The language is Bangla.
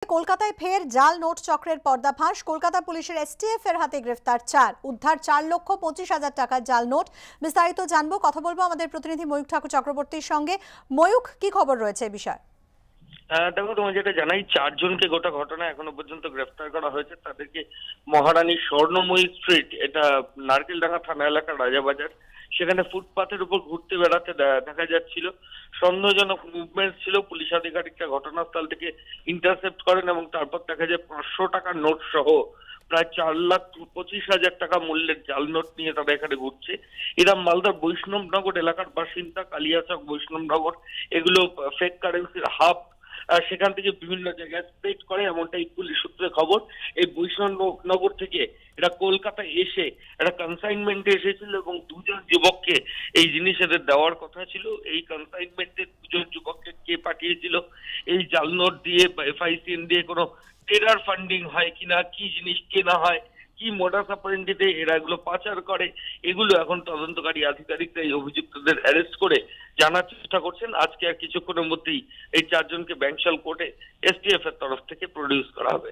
কলকাতায় ফের জাল নোট চক্রের পর্দাফাঁস। কলকাতা পুলিশের এসটিএফ এর হাতে গ্রেফতার ৪, উদ্ধার ৪,২৫,০০০ টাকার জাল নোট। বিস্তারিত জানবো, কথা বলবো আমাদের প্রতিনিধি ময়ূখ ঠাকুর চক্রবর্তীর সঙ্গে। ময়ূখ, কি খবর রয়েছে এই বিষয়ে? দেখো, তোমার যেটা জানাই, ৪ জনকে গোটা ঘটনা এখনো পর্যন্ত গ্রেফতার করা হয়েছে। তাদেরকে মহারানী স্বর্ণময়ী স্ট্রিট, এটা নারকেলডাঙ্গা থানা এলাকার রাজাবাজার, সেখানে ফুটপাথের উপর ঘুরতে বেড়াতে দেখা যাচ্ছিল। সন্দেহজনক মুভমেন্ট ছিল। পুলিশ আধিকারিকরা ঘটনাস্থল থেকে ইন্টারসেপ্ট করেন এবং তারপর দেখা যায় ৫০০ টাকার নোট সহ প্রায় ৪,২৫,০০০ টাকা মূল্যের জাল নোট নিয়ে তারা এখানে ঘুরছে। এরা মালদার বৈষ্ণবনগর এলাকার বাসিন্দা, কালিয়াচক, বৈষ্ণবনগর, এগুলো ফেক কারেন্সির হাব। সেখান থেকে বিভিন্ন জায়গায় স্প্রেড করে, এমনটাই পুলিশ সূত্রে খবর। এই বৈষ্ণবনগর থেকে এরা কলকাতায় এসে একটা কনসাইনমেন্টে এসেছিল এবং দুজন যুবককে এই জিনিস এদের দেওয়ার কথা ছিল। এই কনসাইনমেন্টে দুজন যুবককে কে পাঠিয়েছিল, এই জাল নোট দিয়ে বা এফআইসিএন দিয়ে কোনো টেরার ফান্ডিং হয় কিনা, কি জিনিস কেনা হয়, কি মোডাস অপারেন্ডিতে এরা এগুলো পাচার করে, এগুলো এখন তদন্তকারী আধিকারিকরা এই অভিযুক্তদের অ্যারেস্ট করে জানার চেষ্টা করছেন। আজকে আর কিছুক্ষণের মধ্যেই এই ৪ জনকে ব্যাংশাল কোর্টে এসটিএফ এর তরফ থেকে প্রডিউস করা হবে।